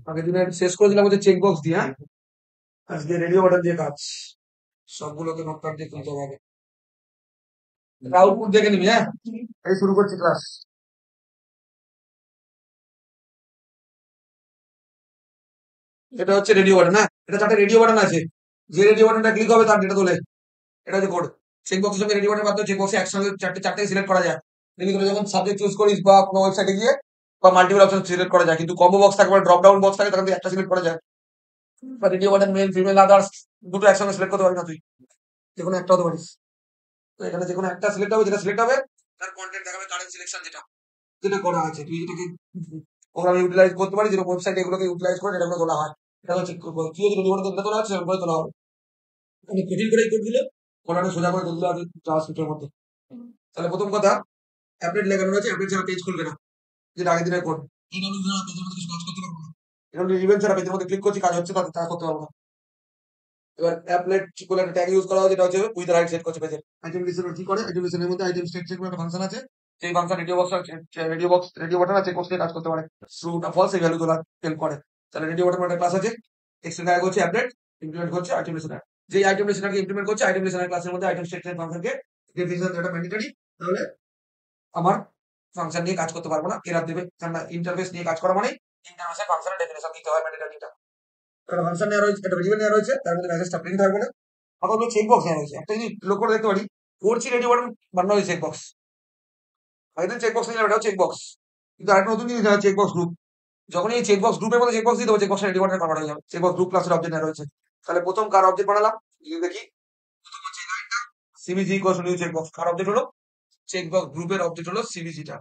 আগের দিনে শেষ করে দিলাম হচ্ছে চেক বক্স দিয়ে। হ্যাঁ, আজকে রেডিও বাটন দিয়ে কাজ, সবগুলোকে নোট কার্ড দিয়ে তুলতে হবে। আউটপুট দেখে নিবি। হ্যাঁ, এই শুরু করছি ক্লাস। এটা হচ্ছে রেডিও বাটন। হ্যাঁ, এটা 4টে রেডিও বাটন আছে। যে রেডিও বাটনটা ক্লিক হবে তার ডেটা তোলে। এটা হচ্ছে কোড। চেক বক্সের সঙ্গে রেডিও বাটনের মাধ্যমে চেক বক্সে একসঙ্গে চারটে সিলেক্ট করা যায়। তুমি তোরা যখন সাবজেক্ট চুজ করিস বা কোনো ওয়েবসাইটে গিয়ে বা মাল্টিপল অপশন সিলেক্ট করা যায়, কিন্তু কম্বো বক্স থাকে বা ড্রপ ডাউন বক্স থাকে, তখন তুই একটা সিলেক্ট করা যায়। বা radio button male female others দুটো একসঙ্গে সিলেক্ট করতে পারবি না তুই, যে কোনো একটা হতে পারিস। তো এখানে যে কোনো একটা সিলেক্ট হবে, যেটা সিলেক্ট হবে তার কন্টেন্ট দেখাবে কারেন্ট সিলেকশন যেটা যেটা করা আছে। তুই যেটাকে প্রোগ্রামে ইউটিলাইজ করতে পারিস, যেরকম ওয়েবসাইটে এগুলোকে ইউটিলাইজ করে ডেটাগুলো তোলা হয়। এটা হচ্ছে কি হচ্ছে রেডিও বাটন তোলা হচ্ছে, সেরকম করে তোলা হবে। আমি কঠিন করে কোড দিলে কোনটা সোজা করে তুলতে হবে জাভাস্ক্রিপ্টের মধ্যে। তাহলে প্রথম কথা, অ্যাপডেট লেখানো রয়েছে, অ্যাপডেট ছাড়া পেজ খুলবে না, যেটা আগের দিনের কোড। ইভেন্ট ছাড়া পেজের মধ্যে কিছু কাজ করতে পারবো না। এরকম ইভেন্ট ছাড়া পেজের মধ্যে ক্লিক করছি, কাজ হচ্ছে, তাতে তা করতে পারবো না। এবার অ্যাপলেট বলে একটা ট্যাগ ইউজ করা হয়, যেটা হচ্ছে উইথ রাইট সেট করছে পেজের। আইটেম লিস্টের কি করে, আইটেম লিস্টের মধ্যে আইটেম স্টেট চেক একটা ফাংশন আছে। সেই ফাংশন রেডিও বাটন আছে, কোর্স নিয়ে কাজ করতে পারে। ট্রু না ফলস এই ভ্যালু গুলো হেল্প করে। তাহলে রেডিও বাটন একটা ক্লাস আছে, এক্সটেন্ড ট্যাগ হচ্ছে অ্যাপডেট, ইমপ্লিমেন্ট হচ্ছে আইটেম লিস্টেনার। যেই আইটেম লিস্টেনারকে ইমপ্লিমেন্ট করছে, আইটেম লিস্টেনার ক্লাসের মধ্যে আইটেম স্টেট ফাংশনকে ডেফিনিশন দেওয়াটা ম্যান্ডেটরি। তাহলে আমার ফাংশন নিয়ে কাজ করতে পারবো না, এরার দেবে। কারণ ইন্টারফেস নিয়ে কাজ করা মানে ইন্টারফেসে ফাংশনের ডেফিনিশন দিতে হয় ম্যান্ডেটরিটা। কারণ ফাংশন নেওয়া রয়েছে, একটা ভেরিয়েবল নেওয়া রয়েছে, তার মধ্যে মেসেজটা প্রিন্ট থাকবে না। আবার আমরা চেক বক্স নেওয়া রয়েছে, একটা জিনিস লক্ষ্য করে দেখতে পারি, করছি রেডিও বাটন বানানো হয়েছে চেক বক্স। আগের চেক বক্স নিলাম, এটাও চেক বক্স, কিন্তু আরেকটা নতুন জিনিস চেক বক্স গ্রুপ। যখন এই চেক বক্স গ্রুপের মধ্যে চেক বক্স দিয়ে দেবো, চেক বক্স রেডি বাটনে কনভার্ট হয়ে যাবে। চেক বক্স গ্রুপ ক্লাসের অবজেক্ট নেওয়া রয়েছে। তাহলে প্রথম কার অবজেক্ট বানালাম দেখি। প্রথম হচ্ছে এই লাইনটা, CBG equals to new check box. কার অবজেক্ট হলো? চেক বক্স গ্রুপের অবজেক্ট হলো সিবিজিটা।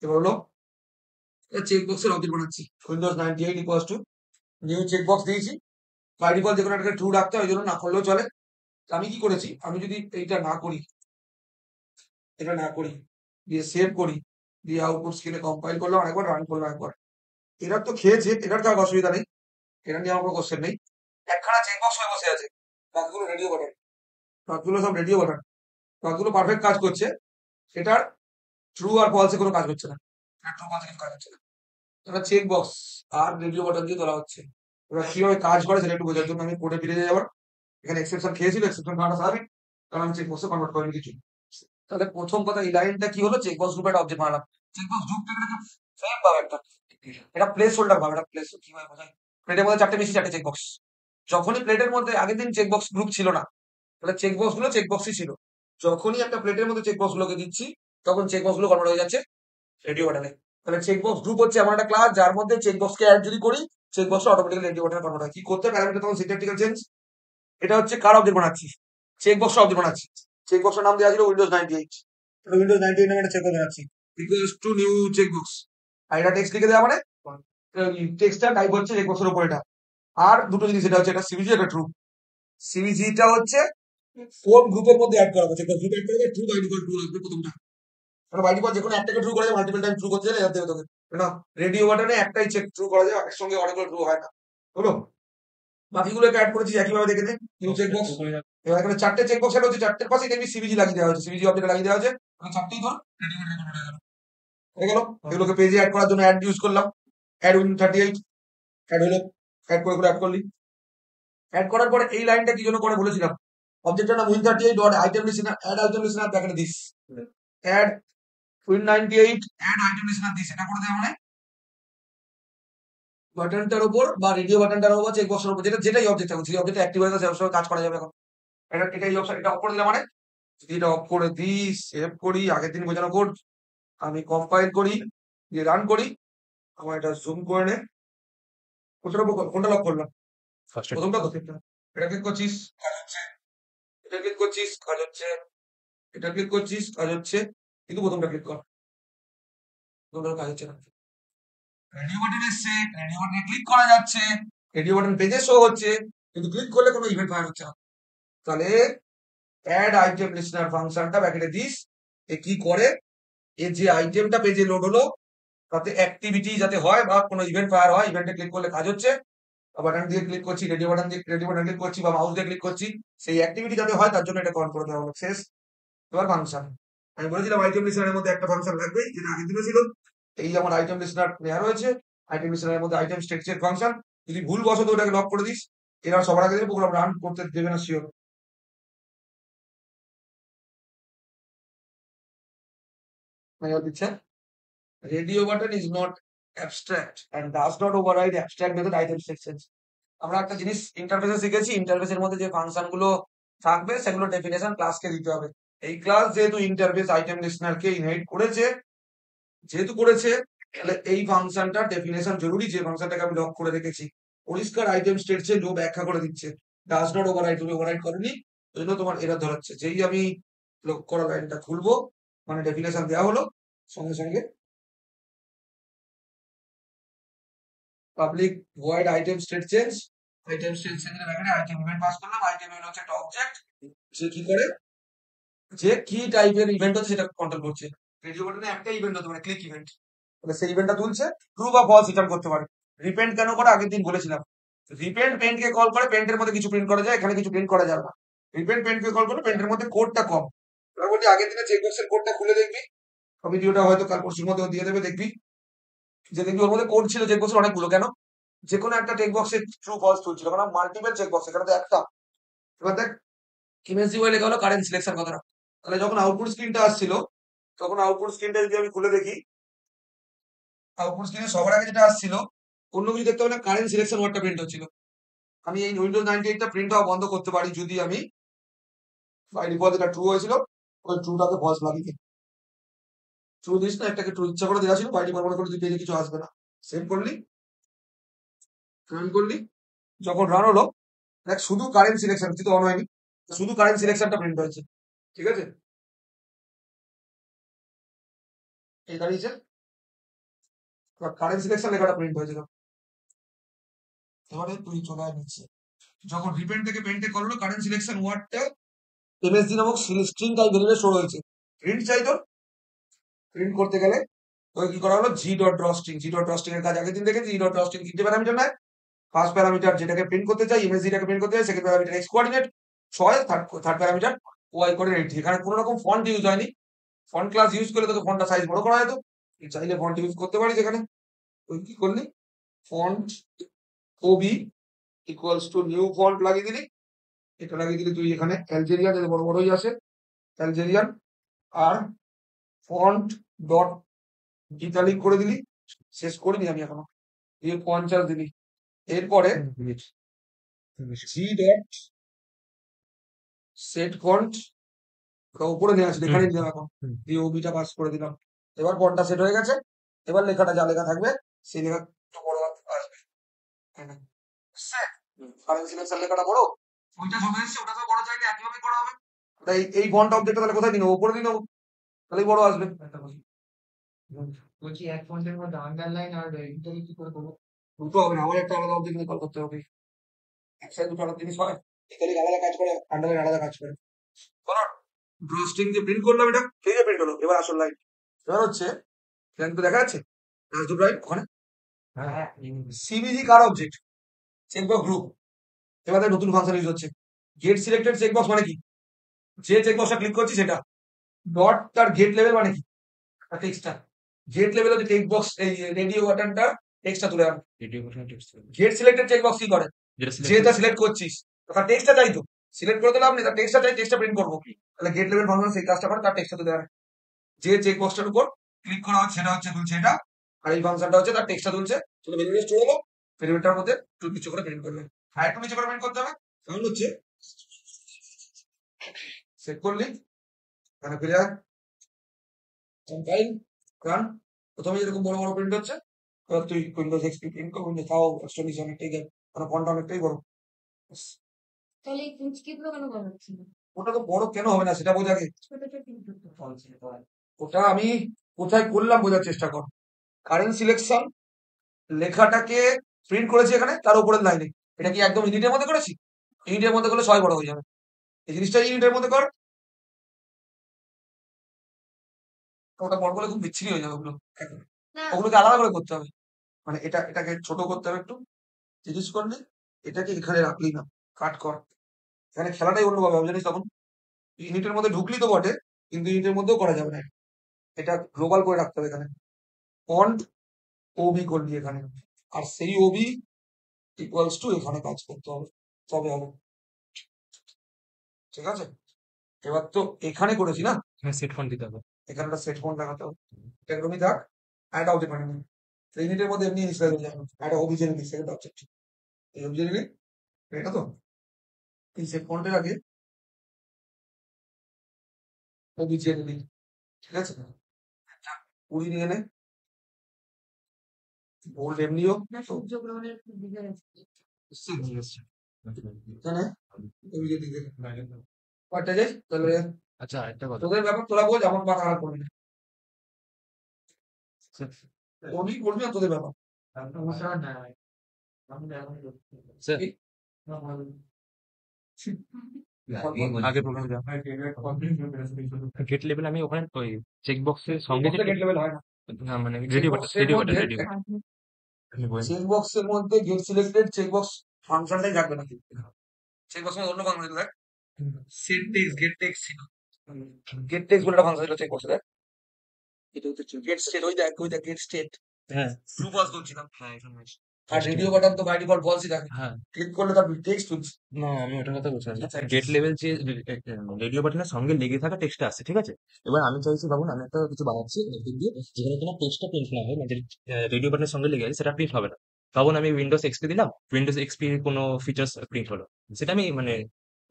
এবার হলো চেক বক্সের অবজেক্ট বানাচ্ছি। Windows 98 equals to new check box দিয়েছি। বাই ডিফল্ট যে কোনো একটা ট্রু রাখতে হয়, ওই জন্য না করলেও চলে। আমি কি করেছি, আমি যদি এইটা না করি, এটা না করি, দিয়ে সেভ করি, দিয়ে আউটপুট স্ক্রিনে কম্পাইল করলাম আরেকবার, রান করলাম একবার, এরা তো খেয়েছে, এটার তো আর অসুবিধা নেই, এটা নিয়ে আমার কোনো কোশ্চেন নেই। একখানা চেক বক্স হয়ে বসে আছে, বাকিগুলো রেডিও বাটন, বাকিগুলো সব রেডিও বাটন, বাকিগুলো পারফেক্ট কাজ করছে। এটার ট্রু আর ফলসে কোনো কাজ হচ্ছে না, এটা ট্রু ফলসে কিছু কাজ হচ্ছে না। এটা চেক বক্স আর রেডিও বাটন দিয়ে তোলা হচ্ছে। এবার কিভাবে কাজ করে সেটা একটু বোঝার জন্য আমি কোডে ফিরে যাই আবার। এখানে এক্সেপশন খেয়েছিল, এক্সেপশন খাওয়াটা স্বাভাবিক, কারণ আমি চেক বক্সে কনভার্ট করিনি কিছু। তাহলে প্রথম কথা, এই লাইনটা কি হলো, চেক বক্স গ্রুপে একটা অবজেক্ট বানালাম। চেক বক্স গ্রুপ থেকে একটা ফ্রেম পাবে একটা, এটা প্লেস হোল্ডার পাবে, এটা প্লেস কিভাবে বোঝাই, প্লেটের মধ্যে চারটে মিশি, চারটে চেক বক্স। যখনই প্লেটের মধ্যে আগের দিন চেক বক্স গ্রুপ ছিল না, তাহলে চেক বক্স গুলো চেক বক্সই ছিল। যখনই একটা প্লেটের মধ্যে চেক বক্স গুলোকে দিচ্ছি, তখন চেক বক্স গুলো কনভার্ট হয়ে যাচ্ছে রেডিও বাটনে। তাহলে চেক বক্স গ্রুপ হচ্ছে এমন একটা ক্লাস যার মধ্যে চেক বক্সকে অ্যাড যদি করি, চেক বক্স অটোমেটিক্যালি রেডিও বাটনে কনভার্ট হয়। কি করতে প্যারামিটার তখন সিনট্যাকটিক্যাল চেঞ্জ। এটা হচ্ছে কার অবজেক্ট বানাচ্ছি, চেক বক্স অবজেক্ট বানাচ্ছি। চেক বক্সের নাম দেওয়া ছিল উইন্ডোজ 98। উইন্ডোজ 98 নামে একটা চেক বক্স বানাচ্ছি, equals to new check box. আর এটা টেক্সট লিখে দেওয়া মানে টেক্সটটা টাইপ হচ্ছে চেক বক্সের উপর এটা। আর দুটো জিনিস, এটা হচ্ছে এটা সিবিজি, এটা ট্রু। সিবিজিটা হচ্ছে কোন গ্রুপের মধ্যে অ্যাড করা হচ্ছে, গ্রুপ অ্যাড করে ট্রু বাই ডিফল্ট ট্রু লাগবে প্রথমটা। কারণ বাই ডিফল্ট যে কোনো একটাকে ট্রু করা যায়, মাল্টিপল টাইম ট্রু করতে গেলে এর দেবে তোকে না। রেডিও বাটনে একটাই চেক ট্রু করা যায়, একসঙ্গে অনেকগুলো ট্রু হয় না। হলো, বাকিগুলোকে অ্যাড করেছি একইভাবে দেখে নে, নিউ চেক বক্স। এবার এখানে চারটে চেক বক্স হচ্ছে, চারটের পাশে দেখবি সিবিজি লাগিয়ে দেওয়া হয়েছে, সিবিজি অবজেক্ট লাগিয়ে দেওয়া হয়েছে। চারটেই ধর রেডিও বাটনে কনভার্ট হয়ে গেল। হয়ে গেল। এগুলোকে পেজে অ্যাড করার জন্য অ্যাড ইউজ করলাম, অ্যাড উইন 38 অ্যাড হলো, অ্যাড করে অ্যাড করলি। অ্যাড করার পরে এই লাইনটা কি জন্য করে বলেছিলাম, অবজেক্টের নাম win38 dot item listener, add item listener ব্যাকেটে this, add win98 add item listener this. এটা করে দেওয়া মানে বাটনটার উপর বা রেডিও বাটনটার উপর চেক বক্সের উপর, যেটা যেটাই অবজেক্ট থাকুক, সেই অবজেক্ট অ্যাক্টিভ হয়ে গেছে, সবসময় কাজ করা যাবে এখন। এটাই অপশন, এটা অফ করে দিলাম মানে, যদি এটা অফ করে দিই, সেভ করি, আগের দিন বোঝানো কোড, আমি কম্পাইল করি, দিয়ে রান করি, আমার এটা জুম করে নে, কোনটা লক করলাম, প্রথমটা তো, এটা ক্লিক করছিস কাজ হচ্ছে, এটা ক্লিক করছিস কাজ হচ্ছে, এটা ক্লিক করছিস কাজ হচ্ছে, কিন্তু প্রথমটা ক্লিক কর, প্রথমটা কাজ হচ্ছে না। রেডিও বাটন এসছে, রেডিও বাটনে ক্লিক করা যাচ্ছে, রেডিও বাটন পেজে শো হচ্ছে, কিন্তু ক্লিক করলে কোনো ইভেন্ট ফায়ার হচ্ছে না। তাহলে অ্যাড আইটেম লিস্টেনার ফাংশনটা ব্র্যাকেটে দিস, এ কি করে, এ যে আইটেমটা পেজে লোড হলো তাতে অ্যাক্টিভিটি যাতে হয় বা কোনো ইভেন্ট ফায়ার হয়, ইভেন্টে ক্লিক করলে কাজ হচ্ছে, বাটন দিয়ে ক্লিক করছি, রেডিও বাটন দিয়ে রেডিও বাটন ক্লিক করছি বা মাউস দিয়ে ক্লিক করছি, সেই অ্যাক্টিভিটি যাতে হয় তার জন্য এটা কল করে দেওয়া হলো, শেষ। এবার ফাংশন, আমি বলেছিলাম আইটেম লিস্টেনারের মধ্যে একটা ফাংশন লাগবেই, যেটা আগের দিনে ছিল। এই আমার আইটেম লিস্টেনার নেওয়া রয়েছে, আইটেম লিস্টের মধ্যে আইটেম স্টেট চেক ফাংশন, যদি ভুল বসো তো ওটাকে লক করে দিস, এরা সবার আগে প্রোগ্রাম রান করতে দেবে না শিওর। দিচ্ছে radio button is not abstract and does not override abstract method item sections. আমরা একটা জিনিস ইন্টারফেসে শিখেছি, ইন্টারফেসের মধ্যে যে ফাংশন গুলো থাকবে সেগুলো ডেফিনেশন ক্লাসকে দিতে হবে। এই ক্লাস যেহেতু ইন্টারফেস আইটেম লিস্টনারকে ইনহেরিট করেছে, যেহেতু করেছে, তাহলে এই ফাংশনটা ডেফিনেশন জরুরি, যে ফাংশনটাকে আমি লক করে রেখেছি। পরিষ্কার আইটেম স্টেট চেঞ্জ ও ব্যাখ্যা করে দিচ্ছে, ডাজ নট ওভাররাইড, তুমি ওভাররাইড করেনি, ওই জন্য তোমার এরর ধরাচ্ছে। যেই আমি লক করা লাইনটা খুলবো, মানে ডেফিনেশন দেওয়া হলো, সঙ্গে সঙ্গে public void item state change, item state চেঞ্জের ব্যাপারে আইটেম ইভেন্ট পাস করলাম। আইটেম ইভেন্ট হচ্ছে একটা অবজেক্ট, সে কি করে, যে কি টাইপের ইভেন্ট হচ্ছে সেটা কন্ট্রোল করছে। রেডিও বাটনে একটা ইভেন্ট হতে পারে, ক্লিক ইভেন্ট, তাহলে সেই ইভেন্টটা তুলছে, ট্রু বা ফলস রিটার্ন করতে পারে। রিপেন্ট কেন করে আগের দিন বলেছিলাম, রিপেন্ট পেন্টকে কল করে, পেন্টের মধ্যে কিছু প্রিন্ট করা যায়, এখানে কিছু প্রিন্ট করা যাবে না। রিপেন্ট পেন্টকে কল করে, পেন্টের মধ্যে কোডটা কম। এবার বলছি আগের দিনে চেকবক্সের কোডটা খুলে দেখবি, ভিডিওটা হয়তো কাল পরশুর মধ্যে দিয়ে দেবে, দেখবি যে দেখবি ওর মধ্যে কোড ছিল চেকবক্সের অনেকগুলো। কেন, যে কোনো একটা চেকবক্সে ট্রু ফলস তুলছিল, কারণ মাল্টিপল চেকবক্স, এখানে তো একটা। এবার দেখ ইমেজ ওয়াই লেখা হলো কারেন্ট সিলেকশন কথাটা, তাহলে যখন আউটপুট স্ক্রিনটা আসছিল, তখন আউটপুট স্ক্রিনটা যদি আমি খুলে দেখি, আউটপুট স্ক্রিনে সবার আগে যেটা আসছিল, অন্য কিছু দেখতে হবে না, কারেন্ট সিলেকশন ওয়ার্ডটা প্রিন্ট হচ্ছিল। আমি এই উইন্ডোজ 98টা প্রিন্ট হওয়া বন্ধ করতে পারি যদি আমি বাই ডিফল্ট যেটা ট্রু হয়েছিল ওই ট্রুটাকে ফলস লাগিয়ে দিই। ট্রু দিস না, একটাকে ট্রু ইচ্ছা করে দেওয়া ছিল, বাই ডিফল্ট মনে করে তুই পেজে কিছু আসবে না। সেভ করলি, রান করলি, যখন রান হলো দেখ শুধু কারেন্ট সিলেকশন, কিন্তু অন হয়নি, শুধু কারেন্ট সিলেকশনটা প্রিন্ট হয়েছে। ঠিক আছে, এই দাঁড়িয়েছে কারেন্ট সিলেকশন লেখাটা প্রিন্ট হয়েছে। এবারে তুই চলে আয় নিচ্ছে, যখন রিপেন্ট থেকে পেন্টে করলো, কারেন্ট সিলেকশন ওয়ার্ডটা এমএসডি নামক স্ট্রিং টাইপ ভেরিয়েবলে স্টোর হয়েছে। প্রিন্ট চাই তোর, প্রিন্ট করতে গেলে তোকে কি করা হলো, G dot draw string. G dot draw string এর কাজ আগের দিন দেখেছি। জি ডট ড্র স্ট্রিং তিনটে প্যারামিটার নেয়, ফার্স্ট প্যারামিটার যেটাকে প্রিন্ট করতে চাই, এমএসডিটাকে প্রিন্ট করতে চাই, সেকেন্ড প্যারামিটার এক্স কোঅর্ডিনেট, ছয়, থার্ড প্যারামিটার ওয়াই কোঅর্ডিনেট। এখানে কোনো রকম ফন্ট ইউজ হয়নি, ফন্ট ক্লাস ইউজ করলে তোকে ফন্টটা সাইজ বড় করা যেত, চাইলে ফন্ট ইউজ করতে পারিস। এখানে তুই কি করলি, font OB equals to new font লাগিয়ে দিলি, এটা লাগিয়ে দিলি তুই এখানে অ্যালজেরিয়ান, যাতে বড় বড়ই আসে অ্যালজেরিয়ান, আর ফন্ট ডট ইটালিক করে দিলি, শেষ করিনি আমি এখনো, দিয়ে 50 দিলি। এরপরে জি ডট সেট ফন্ট উপরে নিয়ে আসলে, এখানে দিলাম এখন, দিয়ে ওবিটা পাস করে দিলাম। এবার ফন্টটা সেট হয়ে গেছে, এবার লেখাটা যা লেখা থাকবে সেই লেখা একটু বড় আসবে। কারেন্ট সিলেকশন লেখাটা বড়, ওইটা চলে এসেছে, ওটা তো বড় চাইলে একইভাবে করা হবে। তাই এই ফন্ট অবজেক্টটা তাহলে কোথায় দিন, উপরে দিন, তাহলে বড় আসবে। বলছি এক ফন্টের মধ্যে আন্ডারলাইন আর ইটালিক কি করে করবো? দুটো হবে না, আমার একটা আলাদা অবজেক্ট নিয়ে কল করতে হবে। একসাথে দুটো আলাদা জিনিস হয়, ইটালিক আলাদা কাজ করে, আন্ডারলাইন আলাদা কাজ করে। বলো ড্র স্ট্রিং দিয়ে প্রিন্ট করলাম, এটা ঠিক আছে, প্রিন্ট হলো। এবার আসল লাইন, এবার হচ্ছে লাইন তো দেখা যাচ্ছে, দুটো লাইন ওখানে। হ্যাঁ, সিবিজি কার অবজেক্ট, চেকবক্স গ্রুপ। এবার নতুন ফাংশন ইউজ হচ্ছে, গেট সিলেক্টেড চেকবক্স মানে কি, যে চেকবক্সটা ক্লিক করছি সেটা, ডট তার গেট লেভেল মানে কি, টেক্সটটা গেট লেভেল হচ্ছে চেকবক্স, এই রেডিও বাটনটা টেক্সটটা তুলে আনবে। গেট সিলেক্টেড চেকবক্স কি করে, যেটা সিলেক্ট করছিস তার টেক্সটটা চাই, তো সিলেক্ট করে দিলাম না, তার টেক্সটটা চাই, টেক্সটটা প্রিন্ট করবো কি, তাহলে গেট লেভেল ফাংশন সেই কাজটা করে, তার টেক্সটটা তুলে আনে। যে চেকবক্সটার উপর ক্লিক করা হচ্ছে সেটা হচ্ছে তুলছে এটা, আর এই ফাংশনটা হচ্ছে তার টেক্সটটা তুলছে, তাহলে ভেরিয়েবল স্টোর হলো, ভেরিয়েবলটার মধ্যে একটু নিচে করে প্রিন্ট করবে, আর একটু নিচে করে প্রিন্ট করতে হবে। তাহলে হচ্ছে সেট করলি, এখানে ফিরে আয়, কম্পাইল, রান। প্রথমে যেরকম বড় বড় প্রিন্ট হচ্ছে, এবার তুই উইন্ডোজ এক্সপি প্রিন্ট কর, উইন্ডোজ তাও এক্সট্রা নিচে অনেকটাই গেল, মানে ফন্টটা অনেকটাই বড়। তাহলে এই কুচকিগুলো কেন বানাচ্ছি না? ওটা তো বড় কেন হবে না সেটা বোঝা আগে। ছোটটা কিন্তু ওটা আমি কোথায় করলাম বোঝার চেষ্টা কর। কারেন্ট সিলেকশন লেখাটাকে প্রিন্ট করেছি এখানে, তার উপরের লাইনে। এটা কি একদম ইউনিটের মধ্যে করেছি, ইউনিটের মধ্যে করলে 6 বড় হয়ে যাবে, এই জিনিসটা ইউনিটের মধ্যে কর, ওটা বড় করলে খুব বিচ্ছিরি হয়ে যাবে ওগুলো, না, ওগুলোকে আলাদা করে করতে হবে, মানে এটাকে ছোট করতে হবে একটু, জিনিস করলে এটাকে এখানে রাখলি না, কাট কর, এখানে খেলাটাই অন্যভাবে হবে জানিস। তখন ইউনিটের মধ্যে ঢুকলি তো বটে, কিন্তু ইউনিটের মধ্যেও করা যাবে না, এটা গ্লোবাল করে রাখতে হবে। এখানে ফন্ট ওবি করলি এখানে, আর সেই ওবি ইকুয়ালস টু এখানে কাজ করতে হবে, তবে হবে। ঠিক আছে, এবার তো এখানে করেছি না, হ্যাঁ সেট ফন্ট দিতে হবে। এখানে একটা সেট ফন্ট লাগাতে হবে, একদমই থাক। অ্যাড অবজেক্ট মানে 3 মিনিটের মধ্যে এমনি ইনিশিয়ালাইজ হয়ে যাবে। অ্যাড অবজেক্ট নিই, সেকেন্ড অবজেক্ট, এই অবজেক্ট নিই, এটা তো এই সেট ফন্টের আগে অবজেক্ট নিই। ঠিক আছে, 20 নিয়ে নে, বোল্ড এমনিও না সূর্যগ্রহণের দিকে এখানে অবজেক্ট দিকে কয়টা যাই তাহলে। আচ্ছা একটা কথা, তোদের ব্যাপার তোরা বল, আমার মাথা খারাপ করবি না, বলবি বলবি না তোদের ব্যাপার। স্যার কি? আগে প্রোগ্রাম গেট লেভেল আমি ওখানে ওই চেক বক্সের সঙ্গে যে গেট লেভেল হয় না, না মানে রেডিও বাটন চেক বক্সের রেডিও মধ্যে রেডিও চেক বক্সের মধ্যে গেট সিলেক্টেড চেক বক্স ফাংশনটাই থাকবে না, চেক বক্সের মধ্যে অন্য ফাংশন দেখ, সেট টেক্সট গেট টেক্সট ছিল, গেট টেক্সট বলে একটা ফাংশন ছিল চেক বক্সে দেখ, এটা হচ্ছে গেট স্টেট, ওই দেখ গেট স্টেট হ্যাঁ ট্রু ফলস তুলছিলাম, হ্যাঁ এখানে আছে। আর রেডিও বাটন তো বাই ডিফল্ট ফলসই থাকে, হ্যাঁ ক্লিক করলে তার টেক্সট তুলছে। না আমি ওটার কথা বলছি না, আচ্ছা, গেট লেভেল যে রেডিও বাটনের সঙ্গে লেগে থাকা টেক্সটটা আছে ঠিক আছে। এবার আমি চাইছি ভাবুন আমি একটা কিছু বানাচ্ছি একদিক দিয়ে যেখানে তোমার টেক্সটটা প্রিন্ট না হয়, মানে রেডিও বাটনের সঙ্গে লেগে আছে সেটা প্রিন্ট হবে না। ভাবুন আমি উইন্ডোজ এক্সপি দিলাম, উইন্ডোজ এক্সপি কোনো ফিচার্স প্রিন্ট হলো, সেটা আমি মানে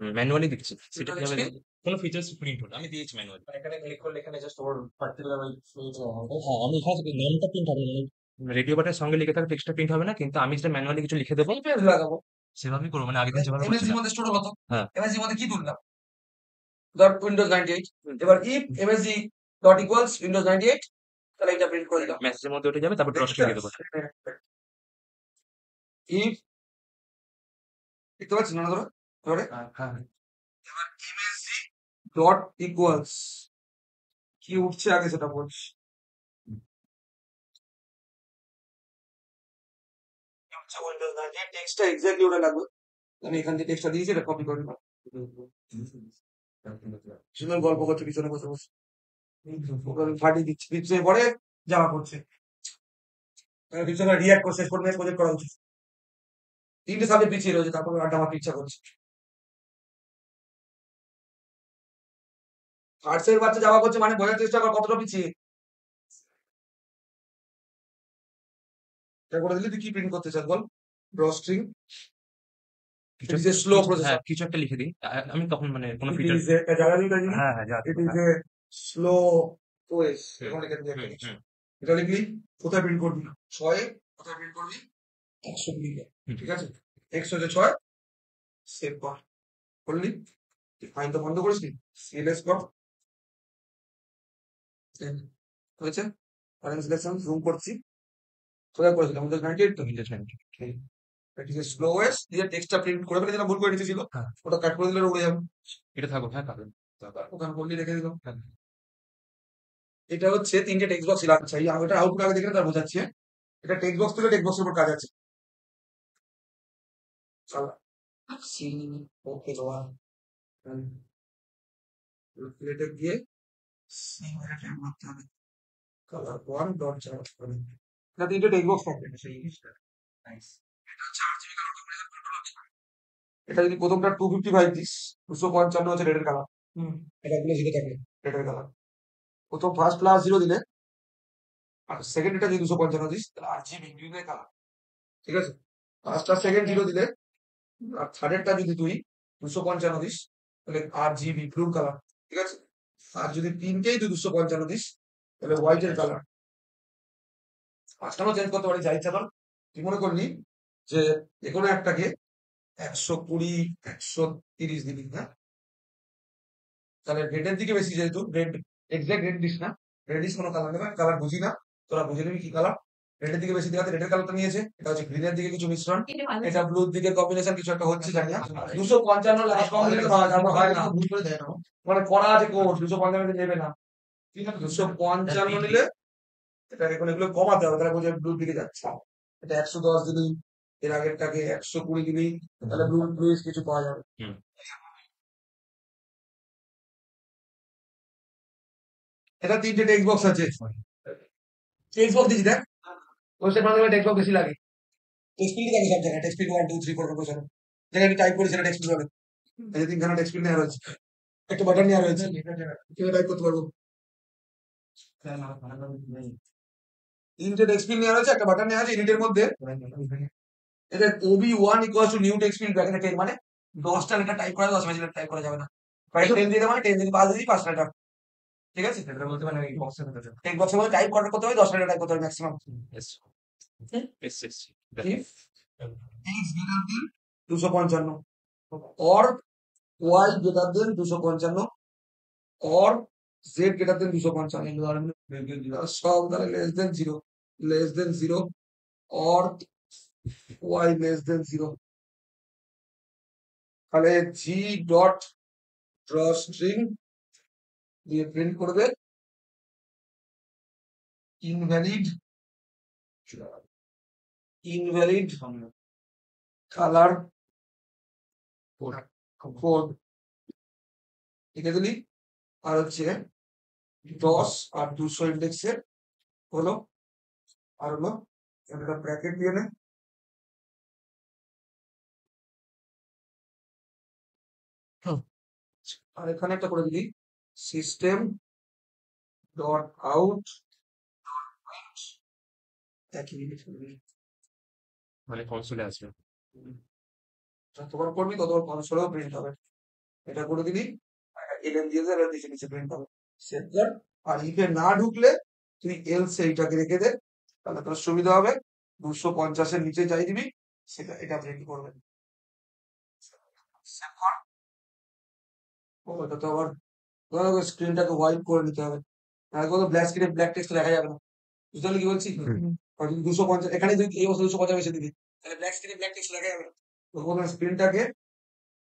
ম্যানুয়ালি দিচ্ছি, সেটা Windows কিভাবে XP? কোনো ফিচার্স প্রিন্ট হলো আমি দিয়েছি ম্যানুয়ালি। এখানে ক্লিক করলে এখানে জাস্ট ওর পার্টিকুলার ওই হ্যাঁ আমি এখানে থেকে নামটা প্রিন্ট হবে না, রেডিও বাটনের সঙ্গে লিখে থাকা টেক্সটটা প্রিন্ট হবে না, কিন্তু আমি যেটা ম্যানুয়ালি কিছু লিখে দেবো পেজ লাগাবো, সেভাবেই করবো, মানে আগের দিন যেভাবে এমএসজি করছিলাম। মধ্যে স্টোর হলো তো, হ্যাঁ এমএসজি মধ্যে কি তুললাম, ডট উইন্ডোজ 98, এবার if MSG dot equals Windows 98, তাহলে এটা প্রিন্ট করে দিলাম। মেসেজের মধ্যে উঠে যাবে, তারপর ড্রস লিখে দেবো। ইফ, দেখতে পাচ্ছি না ধরো ধরে, হ্যাঁ এবার এমএসজি ডট ইকুয়ালস কি উঠছে আগে সেটা বলছি, উইন্ডোজ 98 টেক্সটটা এক্স্যাক্টলি ওটা লাগবে, আমি এখান থেকে টেক্সটটা দিয়েছি, এটা কপি করে নিলাম, সুন্দর গল্প করছে পিছনে বসে বসে, ওকে আমি ফাটিয়ে দিচ্ছি, পিছনে পরে যাওয়া করছে, পিছনে রিয়াক্ট করছে, শেষ পর্যন্ত প্রজেক্ট করা উচিত, 3টে সাবজেক্ট পিছিয়ে রয়েছে, তারপর আড্ডা মারতে ইচ্ছা করছে। আর্টসের বাচ্চা যাওয়া করছে মানে বোঝার চেষ্টা কর কতটা পিছিয়ে, এটা করে দিলে তুই কি প্রিন্ট করতে চাস বল, ড্র স্ট্রিং, কিছু it is a slow হ্যাঁ processor, কিছু একটা লিখে দিই আমি তখন মানে কোনো it ফিচার। is a জায়গা দিই, হ্যাঁ হ্যাঁ যা it is a slow OS, এখানে লিখে দিই একটা কিছু, এটা লিখলি কোথায় প্রিন্ট করবি, 6 কোথায় প্রিন্ট করবি, 120 ঠিক আছে, x হচ্ছে 6, সেভ কর, করলি ফাইল তো বন্ধ করিস নি, সিএলএস কর, হয়েছে, কারেন্ট সিলেকশন জুম করছি, কোথায় করেছিলাম উইন্ডোজ 98 তো, it is a slow OS, দিয়ে টেক্সটটা প্রিন্ট করে ফেলেছিলাম, ভুল করে নিয়েছিল, হ্যাঁ ওটা কাট করে দিলে উড়ে যাবে, এটা থাকো হ্যাঁ পাবেন। ওখানে করলি রেখে দিলাম। হ্যাঁ। এটা হচ্ছে 3টে টেক্সট বক্স লাগছে, এই এটা আউটপুট আগে দেখে তার বোঝাচ্ছি, এটা টেক্সট বক্স থেকে টেক্সট বক্সের উপর কাজ আছে, সি ওকে দেওয়া, প্লেটে গিয়ে সি টাইপ করতে হবে, কালার 1 ডট চার্জ করে, এটা 3টে টেক্সট বক্স থাকবে সেই জিনিসটা, নাইস। এটা হচ্ছে RGB কালার কম্বিনেশন, এটা যদি প্রথমটা 255 দিস, 255 হচ্ছে রেডের কালার, এটা গুলো জিরো থাকবে রেডের কালার, প্রথম ফার্স্ট প্লাস 0 দিলে, আর সেকেন্ড এটা যদি 255 দিস তাহলে RGB গ্রিন এর কালার, ঠিক আছে, ফার্স্ট আর সেকেন্ড 0 দিলে, আর থার্ডেরটা যদি তুই 255 দিস তাহলে RGB ব্লু কালার, ঠিক আছে, আর যদি তিনটেই তুই 255 দিস তাহলে হোয়াইট এর কালার, মাঝখানেও চেঞ্জ করতে পারি যা ইচ্ছা কর, তুই মনে করলি যে যেকোনো একটাকে 120 130 দিবি, হ্যাঁ, তাহলে রেডের দিকে বেশি, যেহেতু রেড এক্সাক্ট রেড দিস না, রেড দিস কোনো কালার নেবে, কালার বুঝি না, তোরা বুঝে নিবি কি কালার, রেডের দিকে বেশি দেখাতে রেডের কালারটা নিয়েছে, এটা হচ্ছে গ্রিনের দিকে কিছু মিশ্রণ, এটা ব্লুর দিকে কম্বিনেশন কিছু একটা হচ্ছে জানি না, 255 লাস্ট কম্বিনেশন হয় না, ভুল করে দেয় না, মানে করা আছে কোর্স 255 নেবে না, 255 নিলে এটা এখন এগুলো কমাতে হবে, তাহলে বোঝে ব্লুর দিকে যাচ্ছে, এটা 110 দিবি, এর আগেরটাকে 120 দিবি, তাহলে ব্লু ব্লুইশ কিছু পাওয়া যাবে। এটা 3টে টেক্সট বক্স আছে, টেক্সট বক্স দিচ্ছি দেখ, ওয়েবসাইট বানাতে গেলে টেক্সট বক্স বেশি লাগে, টেক্সট ফিল্ড থাকে সব জায়গায়, টেক্সট ফিল্ড 1 2 3 4 5 6 যেটা টাইপ করি সেটা টেক্সট ফিল্ড হবে। এই যে তিনখানা টেক্সট ফিল্ড নেওয়া রয়েছে, একটা বাটন নেওয়া রয়েছে, কিভাবে টাইপ করতে পারবো। তিনটে টেক্সট ফিল্ড নেওয়া রয়েছে, একটা বাটন নেওয়া আছে ইউনিটের মধ্যে। এটা OB1 equals to new text field ব্র্যাকেটে 10 মানে 10টা লেটার টাইপ করা 10 লেটার টাইপ করা যাবে না। 10 দিয়ে দেওয়া মানে 10 যদি 5 দিয়ে 5 লেটার, ঠিক আছে। এটা বলতে মানে এই বক্সের ভেতরে টেক্সট বক্সের মধ্যে টাইপ করতে হবে 10 লেটার টাইপ করতে হবে maximum. S S S if x greater than 255 or y greater than 255 or z greater than 255 সব তাহলে less than 0 or y less than 0 তাহলে g dot draw string দিয়ে প্রিন্ট করবে invalid color code লিখে দিলি। আর হচ্ছে 10 আর 200 ইন্ডেক্সের হলো, আর হলো একটা ব্র্যাকেট দিয়ে নে, আর এখানে একটা করে দিলি সিস্টেম ডট আউট একই জিনিস করবি। মানে কনসোলে আসবে। যতবার করবি ততবার কনসোলেও প্রিন্ট হবে। এটা করে দিলি, এলএন দিয়ে দে, নিচে নিচে প্রিন্ট হবে। সেভ কর। আর ইফে না ঢুকলে তুই এলস এইটাকে রেখে দে, তাহলে তোর সুবিধা হবে। 250-এর নিচে যাই দিবি, সেটা এটা প্রিন্ট করবে। সেভ কর। ও এটা তো আবার স্ক্রিনটাকে হোয়াইট করে নিতে হবে, নাহলে ব্ল্যাক স্ক্রিনে ব্ল্যাক টেক্সট দেখা যাবে না। বুঝতে পারলি কি বলছি? 250 এখানে তুই এই অবস্থা 250 এসে দিবি, তাহলে ব্ল্যাক স্ক্রিনে ব্ল্যাক টেক্সট দেখা যাবে না। তো প্রথমে স্ক্রিনটাকে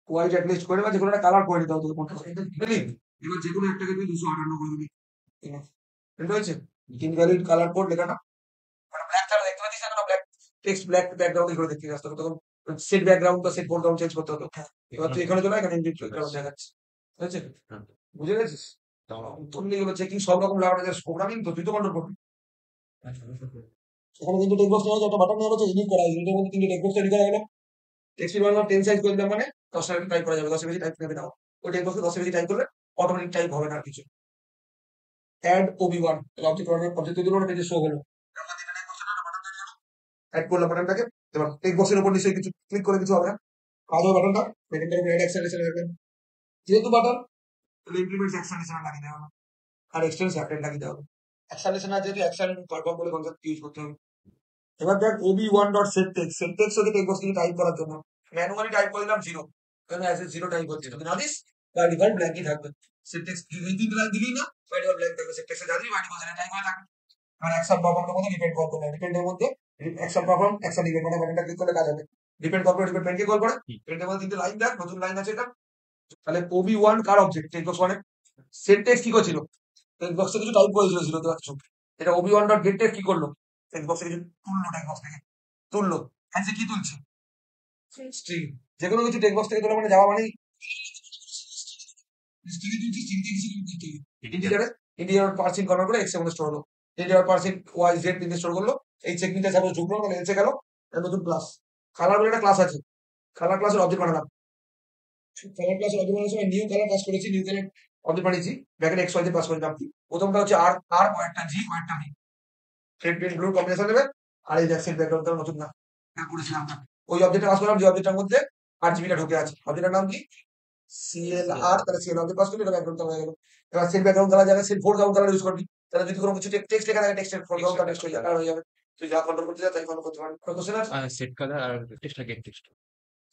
হোয়াইট অ্যাটলিস্ট করে বা যে কোনো একটা কালার করে নিতে হবে তোকে কোনটা বুঝলি। এবার যে কোনো একটাকে তুই 258 করে দিবি, ঠিক হয়েছে। ইনভ্যালিড কালার কোড লেখাটা ব্ল্যাক কালার দেখতে পাচ্ছিস না, ব্ল্যাক টেক্সট ব্ল্যাক ব্যাকগ্রাউন্ড করে দেখতে পাচ্ছিস, তখন সেট ব্যাকগ্রাউন্ড বা সেট ফোরগ্রাউন্ড চেঞ্জ করতে হতো। এবার তুই এখানে চলে এখানে ইনভিট ব্যাকগ্রাউন্ড দেখাচ্ছে, ঠিক আছে। বুঝে গেছিস? তোর নিয়ে হলো চেকিং সব রকম লাগানো যায়, প্রোগ্রামিং তো তুই তো কন্ট্রোল করবি। এখানে কিন্তু টেক্সট বক্স নেওয়া হচ্ছে, একটা বাটন নেওয়া হচ্ছে, এডিট করা এডিটের মধ্যে তিনটে টেক্সট বক্স তৈরি করা হলো। টেক্সট ফিল্ড 10 সাইজ করে দিলাম মানে 10 টাইপ করা যাবে, 10 বেশি টাইপ নেবে না। ওই টেক্সট বক্সে 10 বেশি টাইপ করলে অটোমেটিক টাইপ হবে না আর কিছু। অ্যাড OB1 অবজেক্ট অবজেক্ট তৈরি করে পেজে শো হলো। অ্যাড করলাম বাটনটাকে। এবার টেক্সট বক্সের উপর নিশ্চয়ই কিছু ক্লিক করে কিছু হবে না, কাজ হবে বাটনটা বাটনটার উপর অ্যাড অ্যাক্সেলেশন রাখবেন। যেহেতু বাটন তাহলে ইমপ্লিমেন্টস অ্যাক্সেলেশন লাগিয়ে দেওয়া হবে আর এক্সটেন্স অ্যাপডেট লাগিয়ে দেওয়া হবে। অ্যাক্সেলেশন আছে, যেহেতু অ্যাকশন পারফর্ম বলে কনসেপ্ট ইউজ করতে হবে। এবার দেখ OB1.setText setText হচ্ছে টেক্সট বক্স থেকে টাইপ করার জন্য ম্যানুয়ালি টাইপ করে দিলাম 0, কারণ অ্যাজ এ 0 টাইপ হচ্ছে, যদি না দিস বাই ডিফল্ট ব্ল্যাঙ্কই থাকবে। setText এই তিনটে লাইন দিলেই না বাই ডিফল্ট ব্ল্যাঙ্ক থাকবে, setText এ যা দিবি বাই ডিফল্ট টাইপ হয়ে থাকবে। আর অ্যাকশন পারফর্মের মধ্যে ডিপেন্ড করবে না, ডিপেন্ডের মধ্যে অ্যাকশন পারফর্ম অ্যাকশন ডিপেন্ড মানে বাটনটা ক্লিক করলে কাজ হবে। ডিপেন্ড করবে ডিপেন্ডকে কল করে, ডিপেন্ডের মধ্যে তিনটে লাইন দেখ, নতুন লাইন আছে এটা। তাহলে OB1 কার অবজেক্ট? টেক্সট বক্স মানে setText কি করছিল, টেক্সট বক্সে কিছু টাইপ করেছিল 0 তে কিছু, এটা OB1.getText কি করলো, টেক্সট বক্সে কিছু তুললো, টেক্সট বক্স থেকে তুললো। হ্যাঁ কি তুলছি? স্ট্রিং। যে কোনো কিছু টেক্সট বক্স থেকে তোলা মানে যাওয়া মানে ইন্টিজার পার্সিং কনভার্ট করে এক্স এর মধ্যে স্টোর হলো, ইন্টিজার পার্সিং ওয়াই জেড তিনটে স্টোর করলো। এই চেকনিকটা সাপোজ ঢুকলো তাহলে এসে গেল নতুন ক্লাস। কালার বলে একটা ক্লাস আছে, কালার ক্লাসের অবজেক্ট বানালাম। কালার ক্লাসের অবজেক্ট বানানোর সময় নিউ কালার পাস করেছি, নিউ কালার অবজেক্ট বানিয়েছি, bracket X Y Z pass করে দিলাম। প্রথমটা হচ্ছে আর আর কয়েকটা জি কয়েকটা ভি, রেড গ্রিন ব্লু কম্বিনেশন দেবে। আর এই দেখছেন ব্যাকগ্রাউন্ডটা নতুন না, এটা করেছিলাম না। ওই অবজেক্টটা পাস করলাম, যে অবজেক্টটার মধ্যে RGB টা ঢুকে আছে, অবজেক্টের নাম কি CLR, তাহলে CL অবজেক্ট পাস করলে এটা ব্যাকগ্রাউন্ড কালার হয়ে গেল। এবার সেল ব্যাকগ্রাউন্ড কালার জায়গায় সেল ফোরগ্রাউন্ড কালার ইউজ করবি, তাহলে যদি কোনো কিছু টেক্সট লেখা থাকে টেক্সটের ফোরগ্রাউন্ড কালার টেক্সট হয়ে যাবে। তুই যা কন্ট্রোল করতে চাস তাই কন্ট্রোল করতে পারবি। কোশ্চেন আছে? সেট কালার আর text get text.